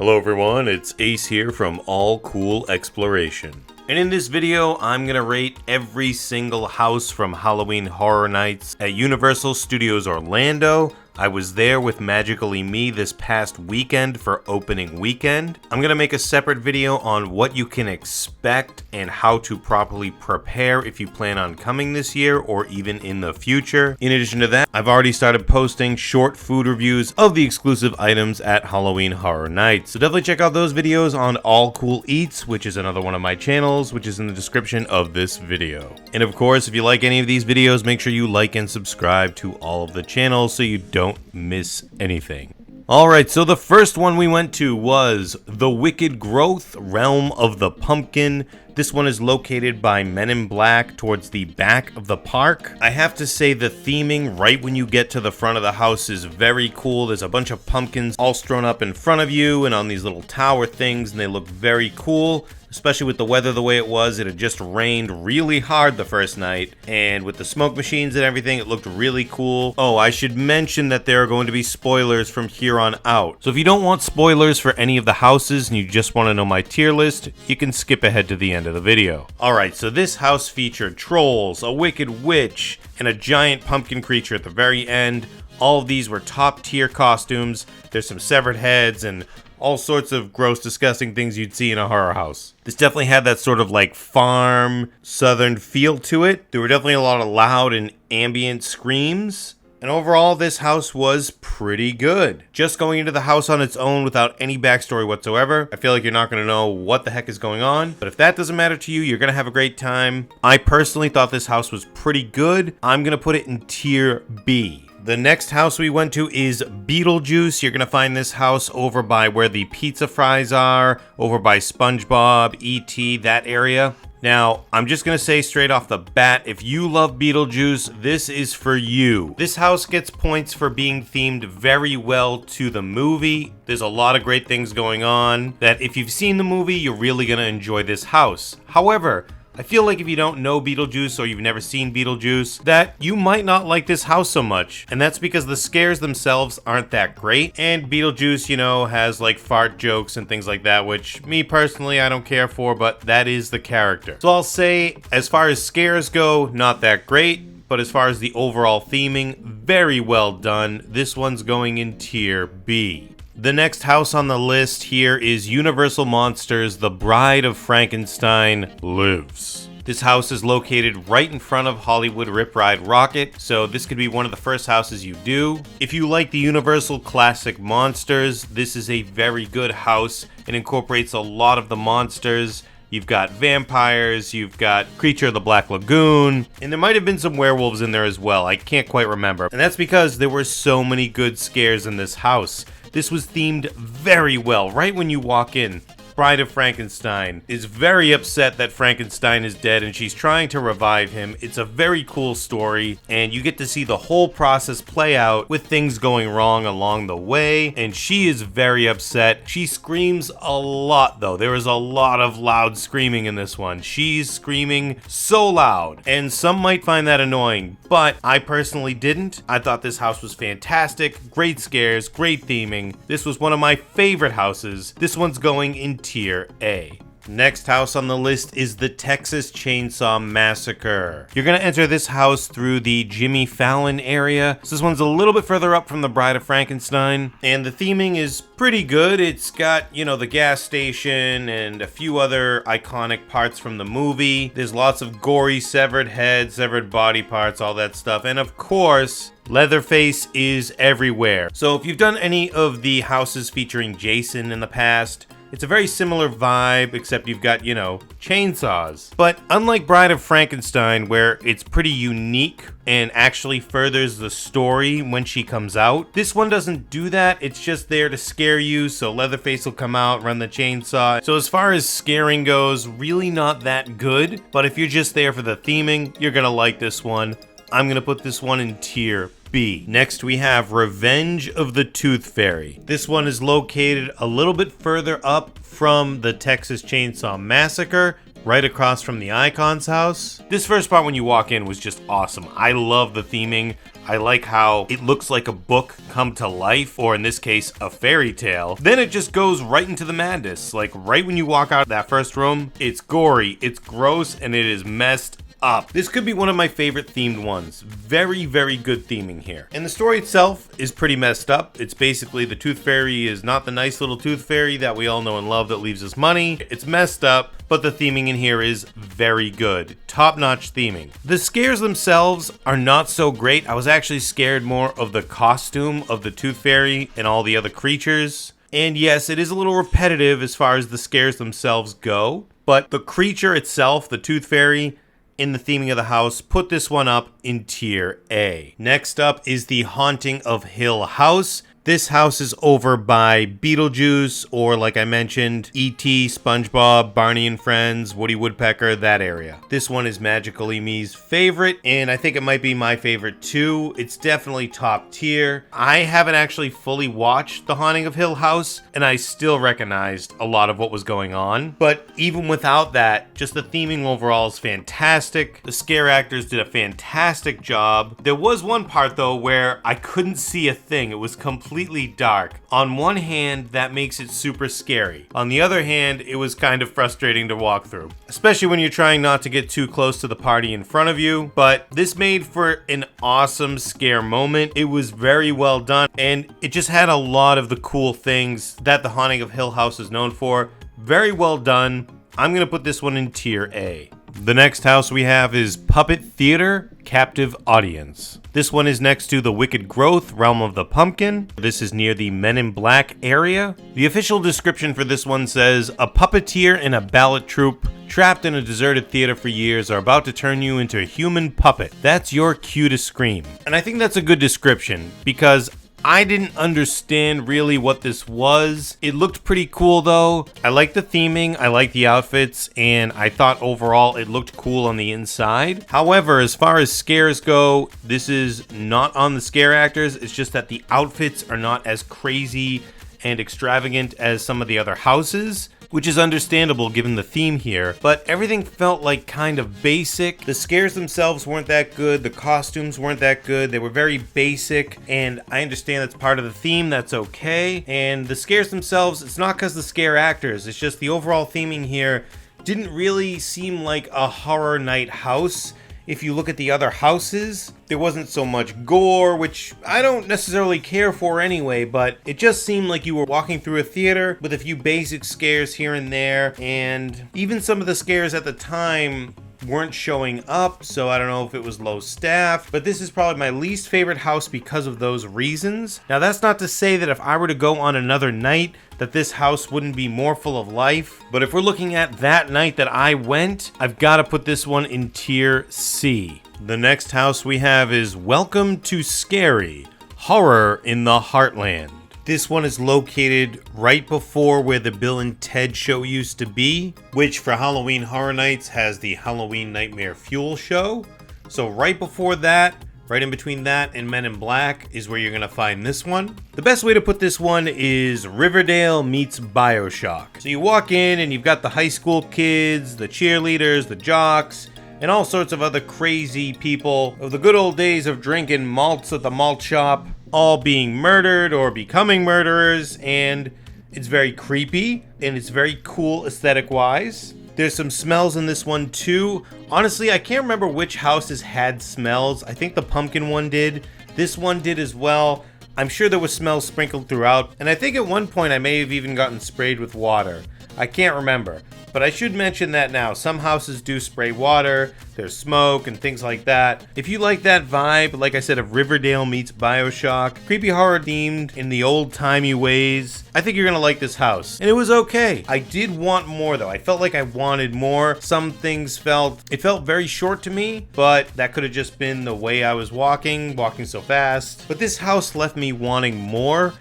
Hello everyone, it's Ace here from All Cool Exploration. And in this video, I'm gonna rate every single house from Halloween Horror Nights at Universal Studios Orlando. I was there with MagicalLeeMe this past weekend for opening weekend. I'm gonna make a separate video on what you can expect and how to properly prepare if you plan on coming this year or even in the future. In addition to that, I've already started posting short food reviews of the exclusive items at Halloween Horror Nights. So definitely check out those videos on All Cool Eats, which is another one of my channels, which is in the description of this video. And of course, if you like any of these videos, make sure you like and subscribe to all of the channels so you don't miss anything. Alright, so the first one we went to was The Wicked Growth, Realm of the Pumpkin. This one is located by Men in Black towards the back of the park. I have to say the theming right when you get to the front of the house is very cool. There's a bunch of pumpkins all strewn up in front of you and on these little tower things, and they look very cool. Especially with the weather the way it was. It had just rained really hard the first night, and with the smoke machines and everything, it looked really cool. Oh, I should mention that there are going to be spoilers from here on out. So if you don't want spoilers for any of the houses and you just want to know my tier list, you can skip ahead to the end of the video. Alright, so this house featured trolls, a wicked witch, and a giant pumpkin creature at the very end. All of these were top tier costumes. There's some severed heads and all sorts of gross, disgusting things you'd see in a horror house. This definitely had that sort of like farm, southern feel to it. There were definitely a lot of loud and ambient screams. And overall, this house was pretty good. Just going into the house on its own without any backstory whatsoever, I feel like you're not going to know what the heck is going on. But if that doesn't matter to you, you're going to have a great time. I personally thought this house was pretty good. I'm going to put it in tier B. The next house we went to is Beetlejuice. You're going to find this house over by where the pizza fries are, over by SpongeBob, E.T., that area. Now, I'm just going to say straight off the bat, if you love Beetlejuice, this is for you. This house gets points for being themed very well to the movie. There's a lot of great things going on that if you've seen the movie, you're really going to enjoy this house. However, I feel like if you don't know Beetlejuice or you've never seen Beetlejuice, that you might not like this house so much. And that's because the scares themselves aren't that great. And Beetlejuice, you know, has like fart jokes and things like that, which me personally, I don't care for, but that is the character. So I'll say, as far as scares go, not that great. But as far as the overall theming, very well done. This one's going in tier B. The next house on the list here is Universal Monsters, The Bride of Frankenstein Lives. This house is located right in front of Hollywood Rip Ride Rocket, so this could be one of the first houses you do. If you like the Universal classic monsters, this is a very good house. It incorporates a lot of the monsters. You've got vampires, you've got Creature of the Black Lagoon, and there might have been some werewolves in there as well. I can't quite remember. And that's because there were so many good scares in this house. This was themed very well right when you walk in. Bride of Frankenstein is very upset that Frankenstein is dead and she's trying to revive him. It's a very cool story, and you get to see the whole process play out with things going wrong along the way, and she is very upset. She screams a lot though. There is a lot of loud screaming in this one. She's screaming so loud, and some might find that annoying, but I personally didn't. I thought this house was fantastic. Great scares, great theming. This was one of my favorite houses. This one's going in tier A. Next house on the list is the Texas Chainsaw Massacre. You're going to enter this house through the Jimmy Fallon area. So this one's a little bit further up from the Bride of Frankenstein, and the theming is pretty good. It's got, you know, the gas station and a few other iconic parts from the movie. There's lots of gory severed heads, severed body parts, all that stuff. And of course, Leatherface is everywhere. So if you've done any of the houses featuring Jason in the past, it's a very similar vibe, except you've got, you know, chainsaws. But unlike Bride of Frankenstein, where it's pretty unique and actually furthers the story when she comes out, this one doesn't do that. It's just there to scare you, so Leatherface will come out, run the chainsaw. So as far as scaring goes, really not that good. But if you're just there for the theming, you're gonna like this one. I'm gonna put this one in tier B. Next we have Revenge of the Tooth Fairy. This one is located a little bit further up from the Texas Chainsaw Massacre, right across from the Icon's house. This first part when you walk in was just awesome. I love the theming. I like how it looks like a book come to life, or in this case, a fairy tale. Then it just goes right into the madness. Like right when you walk out of that first room, it's gory, it's gross, and it is messed up. This could be one of my favorite themed ones. Very, very good theming here. And the story itself is pretty messed up. It's basically the Tooth Fairy is not the nice little Tooth Fairy that we all know and love that leaves us money. It's messed up, but the theming in here is very good. Top-notch theming. The scares themselves are not so great. I was actually scared more of the costume of the Tooth Fairy and all the other creatures. And yes, it is a little repetitive as far as the scares themselves go, but the creature itself, the Tooth Fairy, in the theming of the house, put this one up in tier A. Next up is the Haunting of Hill House. This house is over by Beetlejuice, or like I mentioned, E.T., SpongeBob, Barney and Friends, Woody Woodpecker, that area. This one is MagicalLeeMe's favorite, and I think it might be my favorite too. It's definitely top tier. I haven't actually fully watched The Haunting of Hill House, and I still recognized a lot of what was going on. But even without that, just the theming overall is fantastic. The scare actors did a fantastic job. There was one part though where I couldn't see a thing. It was completely dark. On one hand, that makes it super scary. On the other hand, it was kind of frustrating to walk through, especially when you're trying not to get too close to the party in front of you. But this made for an awesome scare moment. It was very well done, and it just had a lot of the cool things that The Haunting of Hill House is known for. Very well done. I'm going to put this one in tier A. The next house we have is Puppet Theater Captive Audience. This one is next to the Wicked Growth, Realm of the Pumpkin. This is near the Men in Black area. The official description for this one says, a puppeteer and a ballet troupe trapped in a deserted theater for years are about to turn you into a human puppet. That's your cue to scream. And I think that's a good description because I didn't understand really what this was. It looked pretty cool though. I like the theming, I like the outfits, and I thought overall it looked cool on the inside. However, as far as scares go, this is not on the scare actors. It's just that the outfits are not as crazy and extravagant as some of the other houses, which is understandable given the theme here, but everything felt like kind of basic. The scares themselves weren't that good, the costumes weren't that good, they were very basic, and I understand that's part of the theme, that's okay. And the scares themselves, it's not because the scare actors, it's just the overall theming here didn't really seem like a horror night house. If you look at the other houses, there wasn't so much gore, which I don't necessarily care for anyway, but it just seemed like you were walking through a theater with a few basic scares here and there, and even some of the scares at the time weren't showing up, so I don't know if it was low staff, but this is probably my least favorite house because of those reasons. Now that's not to say that if I were to go on another night that this house wouldn't be more full of life, but if we're looking at that night that I went, I've got to put this one in tier C. The next house we have is Welcome to Scary, Horror in the Heartland. This one is located right before where the Bill and Ted show used to be, which for Halloween Horror Nights has the Halloween Nightmare Fuel show. So right before that, right in between that and Men in Black is where you're going to find this one. The best way to put this one is Riverdale meets BioShock. So you walk in and you've got the high school kids, the cheerleaders, the jocks, and all sorts of other crazy people of the good old days of drinking malts at the malt shop, all being murdered or becoming murderers, and it's very creepy and it's very cool aesthetic wise. There's some smells in this one too. Honestly, I can't remember which houses had smells. I think the pumpkin one did. This one did as well. I'm sure there was smells sprinkled throughout, and I think at one point I may have even gotten sprayed with water. I can't remember, but I should mention that now. Some houses do spray water, there's smoke and things like that. If you like that vibe, like I said, of Riverdale meets BioShock, creepy horror themed in the old-timey ways, I think you're gonna like this house. And it was okay. I did want more though. I felt like I wanted more. Some things felt very short to me, but that could have just been the way I was walking so fast. But this house left me wanting more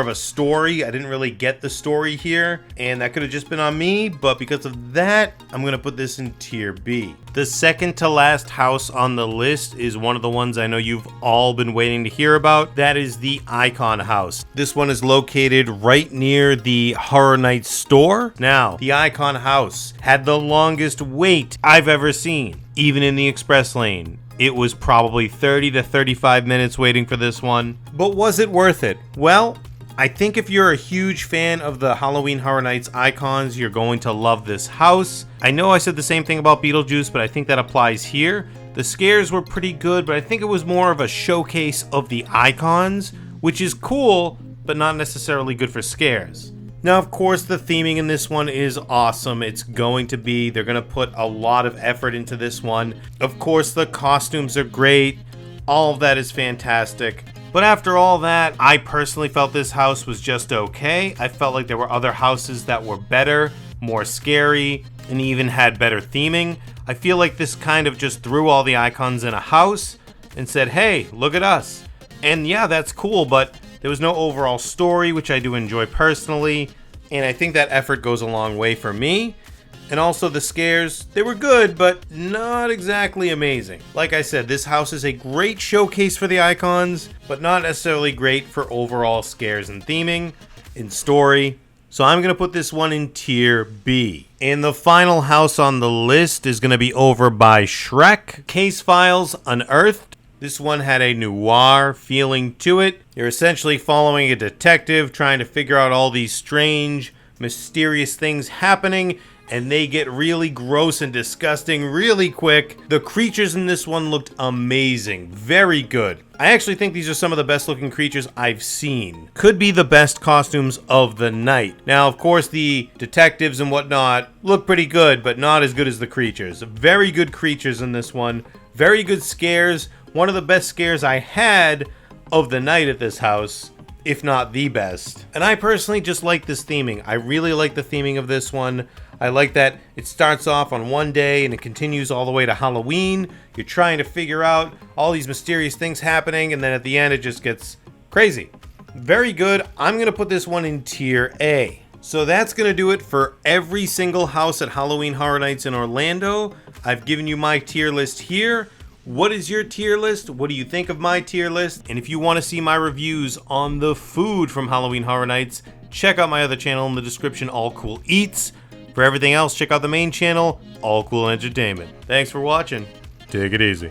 of a story. I didn't really get the story here, and that could have just been on me, but because of that, I'm going to put this in tier B. The second to last house on the list is one of the ones I know you've all been waiting to hear about. That is the Icon House. This one is located right near the Horror Nights store. Now, the Icon House had the longest wait I've ever seen, even in the express lane. It was probably 30 to 35 minutes waiting for this one. But was it worth it? Well, I think if you're a huge fan of the Halloween Horror Nights icons, you're going to love this house. I know I said the same thing about Beetlejuice, but I think that applies here. The scares were pretty good, but I think it was more of a showcase of the icons, which is cool, but not necessarily good for scares. Now, of course, the theming in this one is awesome. They're going to put a lot of effort into this one. Of course, the costumes are great. All of that is fantastic. But after all that, I personally felt this house was just okay. I felt like there were other houses that were better, more scary, and even had better theming. I feel like this kind of just threw all the icons in a house and said, hey, look at us. And yeah, that's cool, but there was no overall story, which I do enjoy personally, and I think that effort goes a long way for me. And also the scares, they were good, but not exactly amazing. Like I said, this house is a great showcase for the icons, but not necessarily great for overall scares and theming, and story. So I'm going to put this one in tier B. And the final house on the list is going to be over by Shrek. Case Files Unearthed. This one had a noir feeling to it. You're essentially following a detective trying to figure out all these strange, mysterious things happening, and they get really gross and disgusting really quick. The creatures in this one looked amazing. Very good. I actually think these are some of the best looking creatures I've seen. Could be the best costumes of the night. Now, of course, the detectives and whatnot look pretty good, but not as good as the creatures. Very good creatures in this one. Very good scares. One of the best scares I had of the night at this house, if not the best. And I personally just like this theming. I really like the theming of this one. I like that it starts off on one day and it continues all the way to Halloween. You're trying to figure out all these mysterious things happening, and then at the end it just gets crazy. Very good. I'm going to put this one in tier A. So that's going to do it for every single house at Halloween Horror Nights in Orlando. I've given you my tier list here. What is your tier list? What do you think of my tier list? And if you want to see my reviews on the food from Halloween Horror Nights, check out my other channel in the description, All Cool Eats. For everything else, check out the main channel, All Cool Entertainment. Thanks for watching. Take it easy.